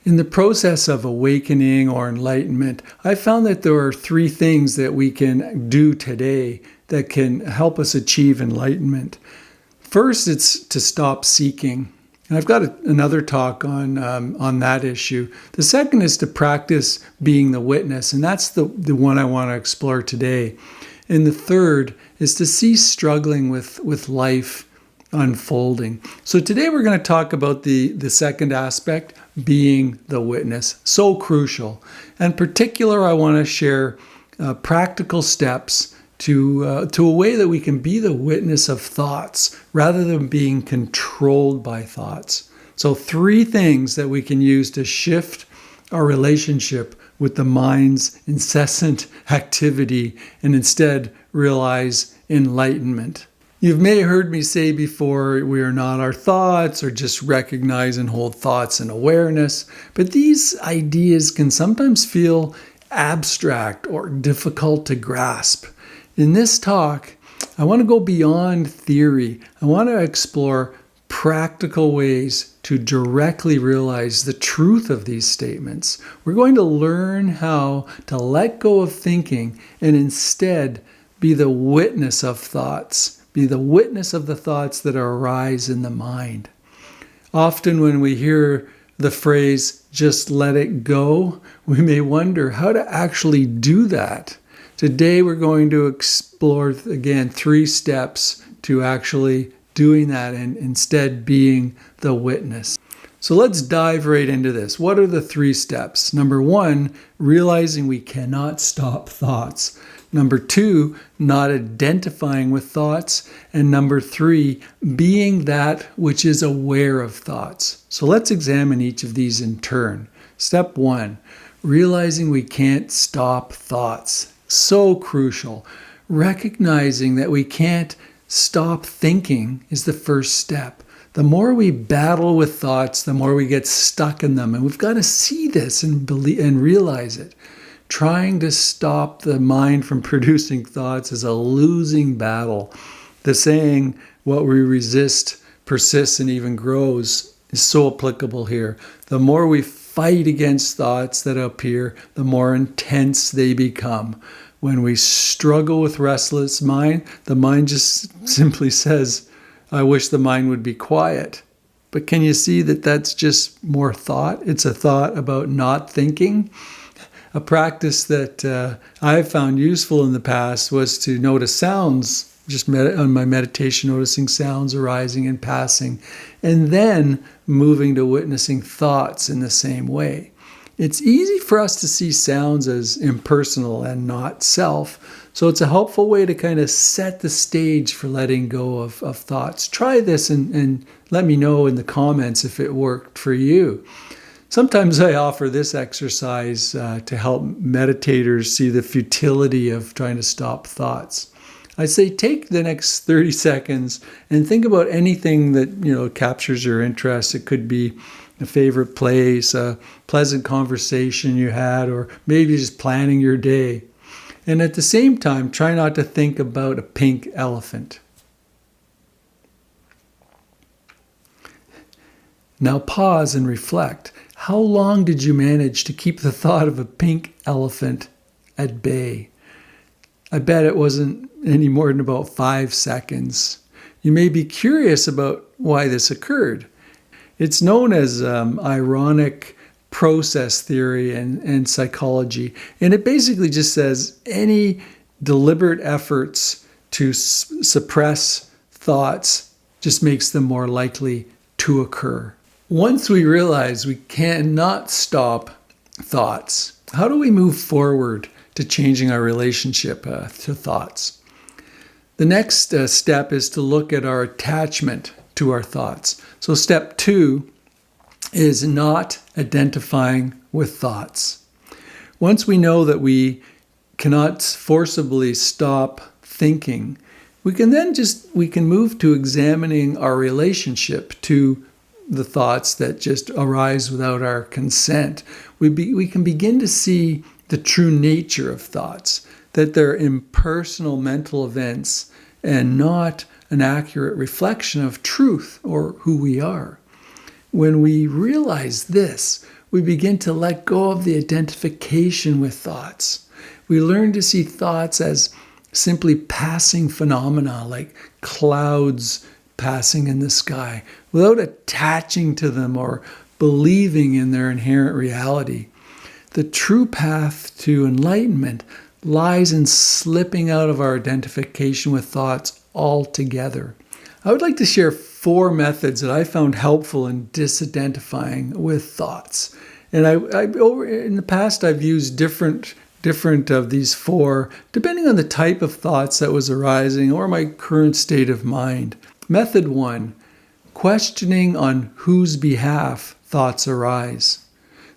In the process of awakening or enlightenment, I found that there are three things that we can do today that can help us achieve enlightenment. First, it's to stop seeking. And I've got another talk on that issue. The second is to practice being the witness, and that's the one I want to explore today. And the third is to cease struggling with life unfolding. So today we're going to talk about the second aspect, being the witness. So crucial. In particular, I want to share practical steps to a way that we can be the witness of thoughts rather than being controlled by thoughts. So 3 things that we can use to shift our relationship with the mind's incessant activity and instead realize enlightenment. You may have heard me say before, we are not our thoughts, or just recognize and hold thoughts in awareness. But these ideas can sometimes feel abstract or difficult to grasp. In this talk, I want to go beyond theory. I want to explore practical ways to directly realize the truth of these statements. We're going to learn how to let go of thinking and instead be the witness of thoughts. Be the witness of the thoughts that arise in the mind. Often when we hear the phrase, just let it go, we may wonder how to actually do that. Today we're going to explore, again, 3 steps to actually doing that and instead being the witness. So let's dive right into this. What are the 3 steps? Number 1, realizing we cannot stop thoughts. Number 2, not identifying with thoughts. And number 3, being that which is aware of thoughts. So let's examine each of these in turn. Step 1, realizing we can't stop thoughts. So crucial. Recognizing that we can't stop thinking is the first step. The more we battle with thoughts, the more we get stuck in them. And we've got to see this and realize it. Trying to stop the mind from producing thoughts is a losing battle. The saying, what we resist persists and even grows, is so applicable here. The more we fight against thoughts that appear, the more intense they become. When we struggle with restless mind, the mind just simply says, I wish the mind would be quiet. But can you see that that's just more thought? It's a thought about not thinking. A practice that I've found useful in the past was to notice sounds, just on my meditation, noticing sounds arising and passing, and then moving to witnessing thoughts in the same way. It's easy for us to see sounds as impersonal and not self, so it's a helpful way to kind of set the stage for letting go of thoughts. Try this and let me know in the comments if it worked for you. Sometimes I offer this exercise to help meditators see the futility of trying to stop thoughts. I say take the next 30 seconds and think about anything that captures your interest. It could be a favorite place, a pleasant conversation you had, or maybe just planning your day. And at the same time, try not to think about a pink elephant. Now pause and reflect. How long did you manage to keep the thought of a pink elephant at bay? I bet it wasn't any more than about 5 seconds. You may be curious about why this occurred. It's known as ironic process theory and psychology. And it basically just says any deliberate efforts to suppress thoughts just makes them more likely to occur. Once we realize we cannot stop thoughts, how do we move forward to changing our relationship to thoughts? The next step is to look at our attachment to our thoughts. So step 2 is not identifying with thoughts. Once we know that we cannot forcibly stop thinking, we can move to examining our relationship to the thoughts that just arise without our consent. We can begin to see the true nature of thoughts, that they're impersonal mental events and not an accurate reflection of truth or who we are. When we realize this, we begin to let go of the identification with thoughts. We learn to see thoughts as simply passing phenomena like clouds passing in the sky without attaching to them or believing in their inherent reality. The true path to enlightenment lies in slipping out of our identification with thoughts altogether. I would like to share 4 methods that I found helpful in disidentifying with thoughts. And in the past, I've used different of these 4, depending on the type of thoughts that was arising or my current state of mind. Method 1, questioning on whose behalf thoughts arise.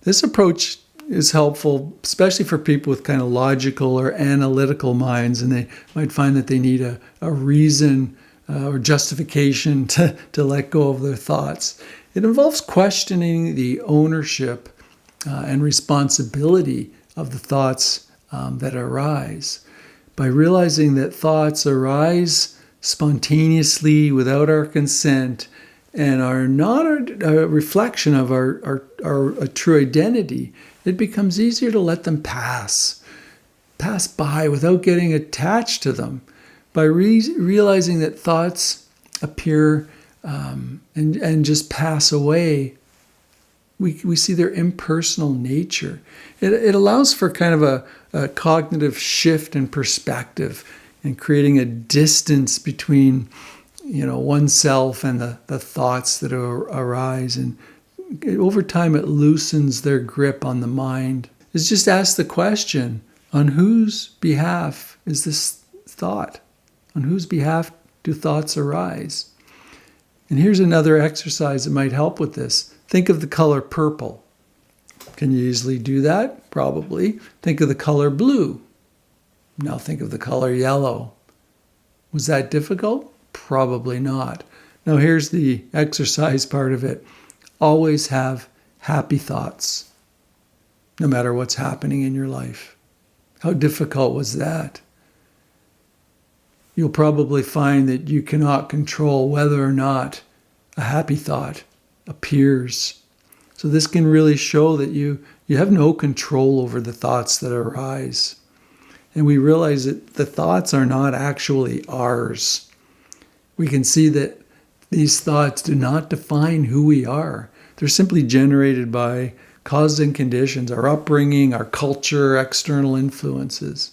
This approach is helpful, especially for people with kind of logical or analytical minds, and they might find that they need a reason or justification to let go of their thoughts. It involves questioning the ownership and responsibility of the thoughts that arise. By realizing that thoughts arise spontaneously without our consent and are not a reflection of our true identity, it becomes easier to let them pass by without getting attached to them. By realizing that thoughts appear and just pass away, we see their impersonal nature. It allows for kind of a cognitive shift in perspective and creating a distance between oneself and the thoughts that arise. And over time, it loosens their grip on the mind. It's just ask the question, on whose behalf is this thought? On whose behalf do thoughts arise? And here's another exercise that might help with this. Think of the color purple. Can you easily do that? Probably. Think of the color blue. Now think of the color yellow. Was that difficult? Probably not. Now here's the exercise part of it. Always have happy thoughts, no matter what's happening in your life. How difficult was that? You'll probably find that you cannot control whether or not a happy thought appears. So this can really show that you have no control over the thoughts that arise. And we realize that the thoughts are not actually ours. We can see that these thoughts do not define who we are. They're simply generated by causes and conditions, our upbringing, our culture, external influences.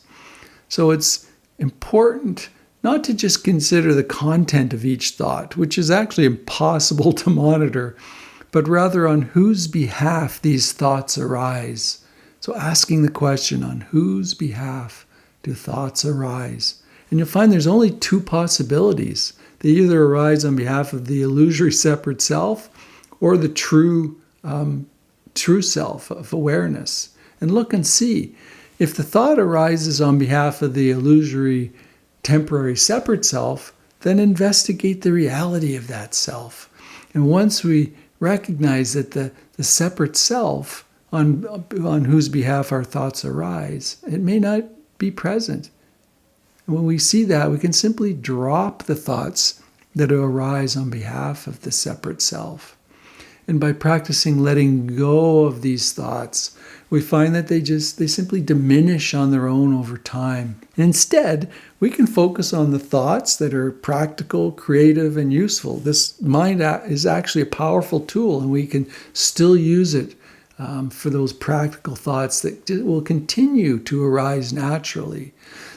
So it's important not to just consider the content of each thought, which is actually impossible to monitor, but rather on whose behalf these thoughts arise. So asking the question, on whose behalf do thoughts arise? And you'll find there's only 2 possibilities. They either arise on behalf of the illusory separate self or the true self of awareness. And look and see. If the thought arises on behalf of the illusory temporary separate self, then investigate the reality of that self. And once we recognize that the separate self on whose behalf our thoughts arise, it may not be present. And when we see that, we can simply drop the thoughts that arise on behalf of the separate self. And by practicing letting go of these thoughts, we find that they simply diminish on their own over time. And instead, we can focus on the thoughts that are practical, creative, and useful. This mind is actually a powerful tool, and we can still use it for those practical thoughts that will continue to arise naturally.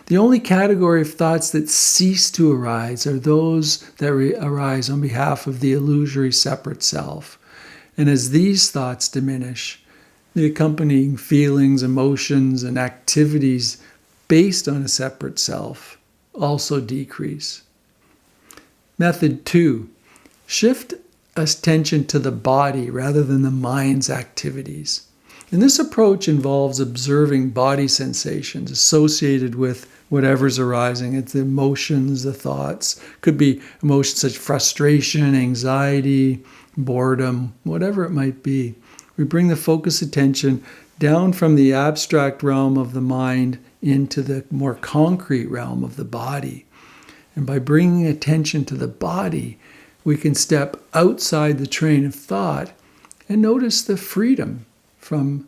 The only category of thoughts that cease to arise are those that arise on behalf of the illusory separate self. And as these thoughts diminish, the accompanying feelings, emotions, and activities based on a separate self also decrease. Method 2, shift attention to the body rather than the mind's activities. And this approach involves observing body sensations associated with whatever's arising. It's the emotions, the thoughts. Could be emotions such as frustration, anxiety, boredom, whatever it might be. We bring the focus attention down from the abstract realm of the mind into the more concrete realm of the body. And by bringing attention to the body, we can step outside the train of thought and notice the freedom from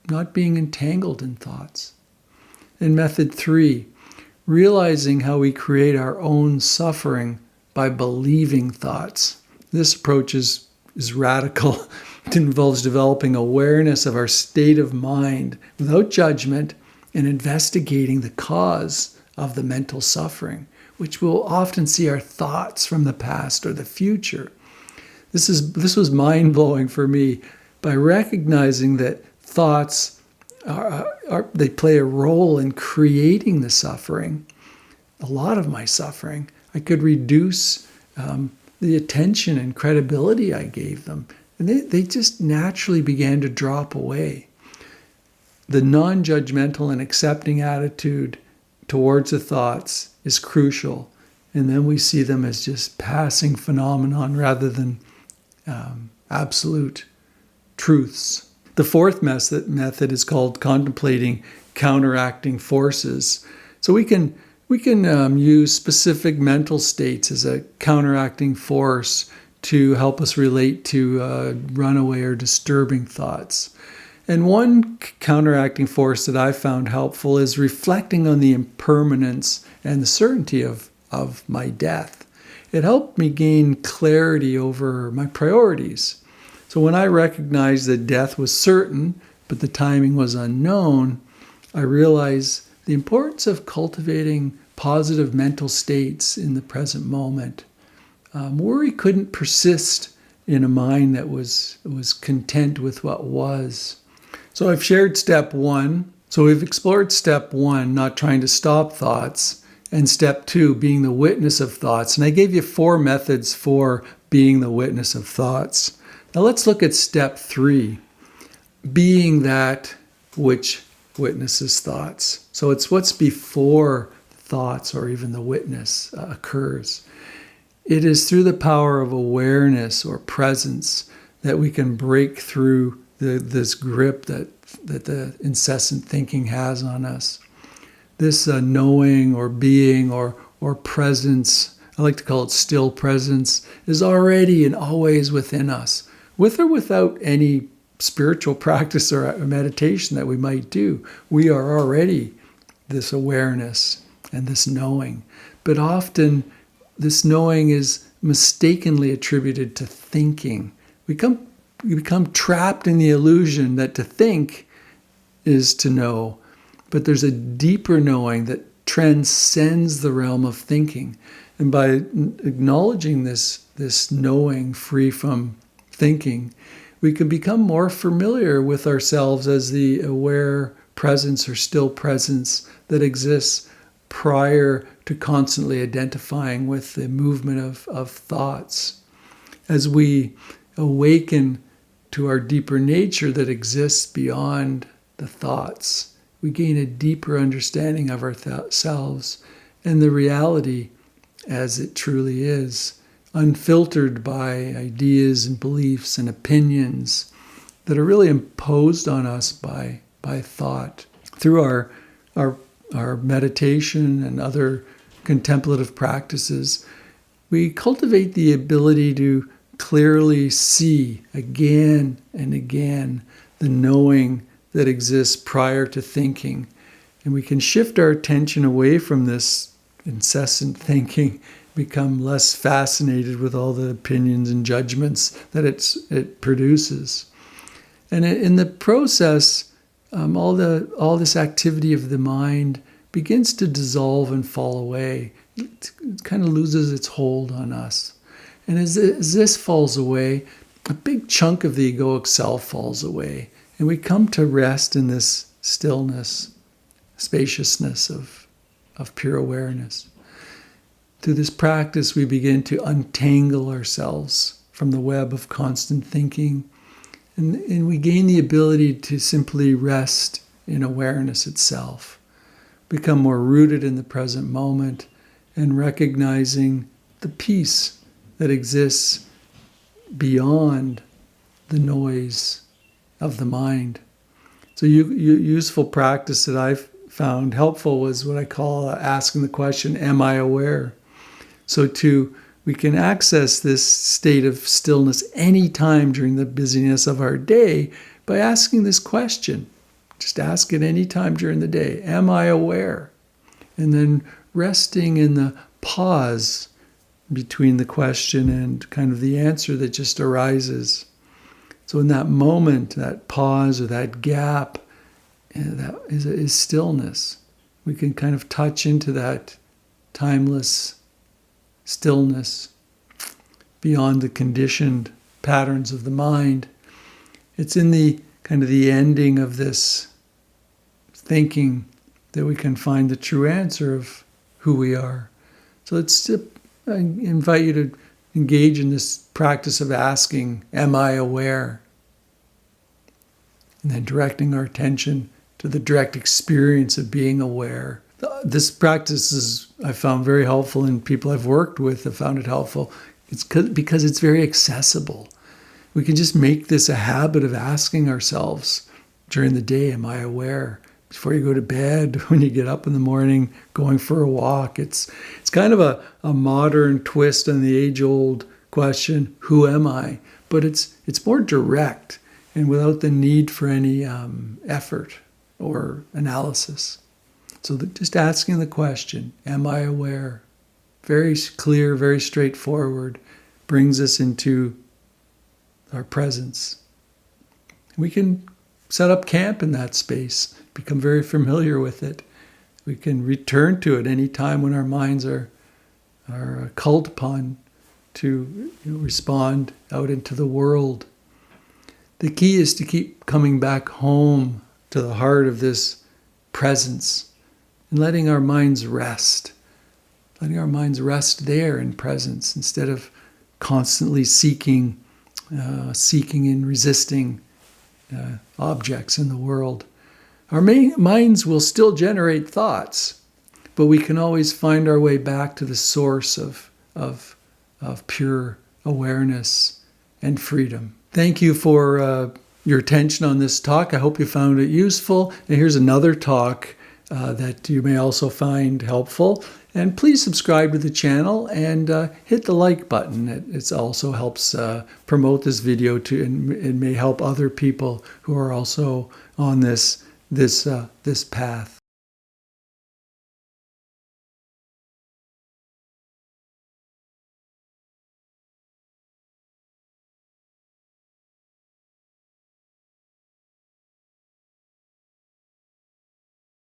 not being entangled in thoughts. And method 3, realizing how we create our own suffering by believing thoughts. This approach is radical. It involves developing awareness of our state of mind without judgment and investigating the cause of the mental suffering, which will often see our thoughts from the past or the future. This was mind-blowing for me by recognizing that thoughts they play a role in creating the suffering, a lot of my suffering. I could reduce the attention and credibility I gave them, and they just naturally began to drop away. The non-judgmental and accepting attitude towards the thoughts is crucial, and then we see them as just passing phenomenon rather than absolute truths. The fourth method is called contemplating counteracting forces. So we can use specific mental states as a counteracting force to help us relate to runaway or disturbing thoughts. And one counteracting force that I found helpful is reflecting on the impermanence and the certainty of my death. It helped me gain clarity over my priorities. So when I recognized that death was certain, but the timing was unknown, I realized the importance of cultivating positive mental states in the present moment. Worry couldn't persist in a mind that was content with what was. So I've shared step 1. So we've explored step 1, not trying to stop thoughts, and step 2, being the witness of thoughts. And I gave you 4 methods for being the witness of thoughts. Now let's look at step 3, being that which witnesses thoughts. So it's what's before thoughts or even the witness occurs. It is through the power of awareness or presence that we can break through this grip that the incessant thinking has on us. This knowing or being or presence, I like to call it still presence, is already and always within us, with or without any spiritual practice or meditation that we might do. We are already this awareness and this knowing. But often this knowing is mistakenly attributed to thinking. We become trapped in the illusion that to think is to know. But there's a deeper knowing that transcends the realm of thinking. And by acknowledging this knowing free from thinking, we can become more familiar with ourselves as the aware presence or still presence that exists prior to constantly identifying with the movement of thoughts. As we awaken to our deeper nature that exists beyond the thoughts, we gain a deeper understanding of ourselves and the reality as it truly is, unfiltered by ideas and beliefs and opinions that are really imposed on us by thought. Through our meditation and other contemplative practices, we cultivate the ability to clearly see again and again the knowing that exists prior to thinking. And we can shift our attention away from this incessant thinking, become less fascinated with all the opinions and judgments that it produces. And in the process, all this activity of the mind begins to dissolve and fall away. It kind of loses its hold on us. And as this falls away, a big chunk of the egoic self falls away. And we come to rest in this stillness, spaciousness of pure awareness. Through this practice, we begin to untangle ourselves from the web of constant thinking. And we gain the ability to simply rest in awareness itself, become more rooted in the present moment, and recognizing the peace that exists beyond the noise of the mind. So useful practice that I've found helpful was what I call asking the question, am I aware? So we can access this state of stillness anytime during the busyness of our day by asking this question. Just ask it any time during the day. Am I aware? And then resting in the pause between the question and kind of the answer that just arises. So in that moment, that pause or that gap, that is stillness. We can kind of touch into that timeless stillness beyond the conditioned patterns of the mind. It's in the kind of the ending of this thinking that we can find the true answer of who we are. So I invite you to engage in this practice of asking, am I aware? And then directing our attention to the direct experience of being aware. This practice is, I found very helpful, and people I've worked with have found it helpful. It's because it's very accessible. We can just make this a habit of asking ourselves during the day, am I aware? Before you go to bed, when you get up in the morning, going for a walk. It's kind of a modern twist on the age-old question, who am I? But it's more direct and without the need for any effort or analysis. So just asking the question, am I aware? Very clear, very straightforward, brings us into our presence. We can set up camp in that space, become very familiar with it. We can return to it any time when our minds are called upon to respond out into the world. The key is to keep coming back home to the heart of this presence and letting our minds rest. Letting our minds rest there in presence instead of constantly seeking and resisting objects in the world. Our minds will still generate thoughts, but we can always find our way back to the source of pure awareness and freedom. Thank you for your attention on this talk. I hope you found it useful. And here's another talk that you may also find helpful. And please subscribe to the channel and hit the like button. It also helps promote this video and may help other people who are also on this path.